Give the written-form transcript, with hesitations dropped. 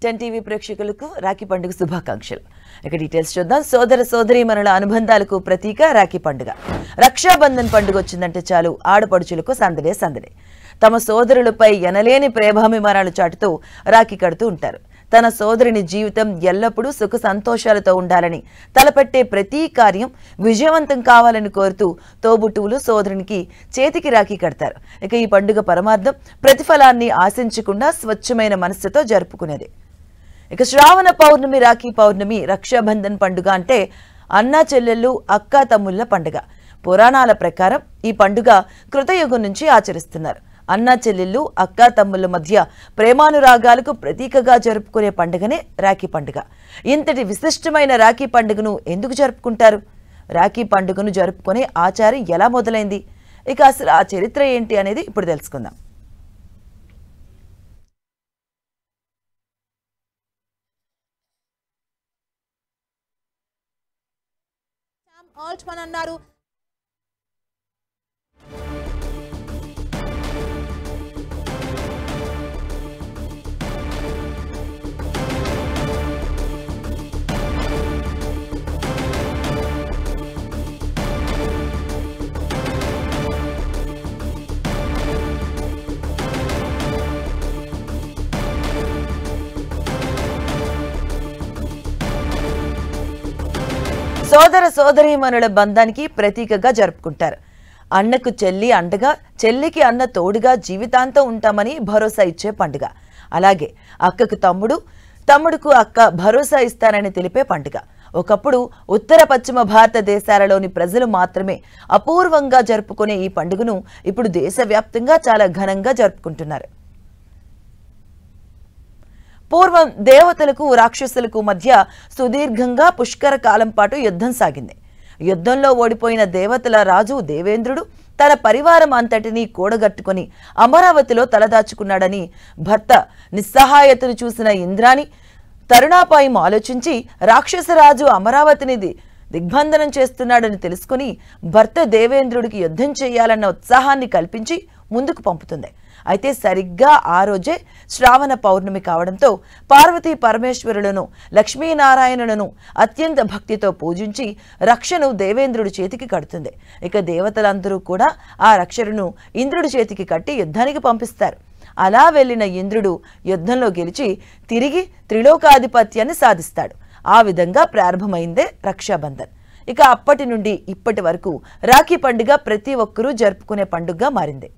10 TV ప్రేక్షకులకు రాఖీ పండుగ శుభాకాంక్షలు. ఇక డీటెయిల్స్ చూద్దాం. సోదర సోదరీమణుల అనుబంధాలకు ప్రతీక రాఖీ పండుగ. రక్షాబంధన్ పండుగ వచ్చిందంటే చాలు ఆడపడుచులకు సందడే సందడే. తమ సోదరులపై ఎనలేని ప్రేమాభిమానాలు చాటుతూ రాఖీ కడుతూ ఉంటారు. తన సోదరుని జీవితం ఎల్లప్పుడూ సుఖ సంతోషాలతో ఉండాలని తలపెట్టే ప్రతి కార్యం విజయవంతం కావాలని కోరుతూ తోబుట్టువులు సోదరునికి చేతికి రాఖీ కడతారు. ఇక ఈ పండుగ పరమార్థం ప్రతిఫలాన్ని ఆశించకుండా స్వచ్ఛమైన మనస్సుతో జరుపుకునేది. ఇక శ్రావణ పౌర్ణమి, రాఖీ పౌర్ణమి, రక్షాబంధన్ పండుగ అంటే అన్నా చెల్లెళ్ళు, అక్కా తమ్ముళ్ల పండుగ. పురాణాల ప్రకారం ఈ పండుగ కృతయుగం నుంచి ఆచరిస్తున్నారు. అన్నా చెల్లెళ్ళు, అక్కా తమ్ముళ్ల మధ్య ప్రేమానురాగాలకు ప్రతీకగా జరుపుకునే పండుగనే రాఖీ పండుగ. ఇంతటి విశిష్టమైన రాఖీ పండుగను ఎందుకు జరుపుకుంటారు? రాఖీ పండుగను జరుపుకునే ఆచారం ఎలా మొదలైంది? ఇక అసలు ఆ చరిత్ర ఏంటి అనేది ఇప్పుడు తెలుసుకుందాం. ఆల్ట్మన్ అన్నారు. సోదర సోదరీమణుల బంధానికి ప్రతీకగా జరుపుకుంటారు. అన్నకు చెల్లి అండగా, చెల్లికి అన్న తోడుగా జీవితాంతం ఉంటామని భరోసా ఇచ్చే పండుగ. అలాగే అక్కకు తమ్ముడు, తమ్ముడుకు అక్క భరోసా ఇస్తానని తెలిపే పండుగ. ఒకప్పుడు ఉత్తర పశ్చిమ భారతదేశాలలోని ప్రజలు మాత్రమే అపూర్వంగా జరుపుకునే ఈ పండుగను ఇప్పుడు దేశవ్యాప్తంగా చాలా ఘనంగా జరుపుకుంటున్నారు. పూర్వం దేవతలకు, రాక్షసులకు మధ్య సుదీర్ఘంగా పుష్కర కాలం పాటు యుద్ధం సాగింది. యుద్ధంలో ఓడిపోయిన దేవతల రాజు దేవేంద్రుడు తన పరివారం అంతటినీ కూడగట్టుకుని అమరావతిలో తలదాచుకున్నాడని భర్త నిస్సహాయతను చూసిన ఇంద్రాణి తరుణాపాయం ఆలోచించి రాక్షసరాజు అమరావతిని దిగ్బంధనం చేస్తున్నాడని తెలుసుకుని భర్త దేవేంద్రుడికి యుద్ధం చేయాలన్న ఉత్సాహాన్ని కల్పించి ముందుకు పంపుతుంది. అయితే సరిగ్గా ఆ రోజే శ్రావణ పౌర్ణమి కావడంతో పార్వతీ పరమేశ్వరులను, లక్ష్మీనారాయణులను అత్యంత భక్తితో పూజించి రక్షను దేవేంద్రుడి చేతికి కడుతుంది. ఇక దేవతలందరూ కూడా ఆ రక్షను ఇంద్రుడి చేతికి కట్టి యుద్ధానికి పంపిస్తారు. అలా వెళ్లిన ఇంద్రుడు యుద్ధంలో గెలిచి తిరిగి త్రిలోకాధిపత్యాన్ని సాధిస్తాడు. ఆ విధంగా ప్రారంభమైందే రక్షాబంధన్. ఇక అప్పటి నుండి ఇప్పటి వరకు రాఖీ పండుగ ప్రతి ఒక్కరూ జరుపుకునే పండుగగా మారింది.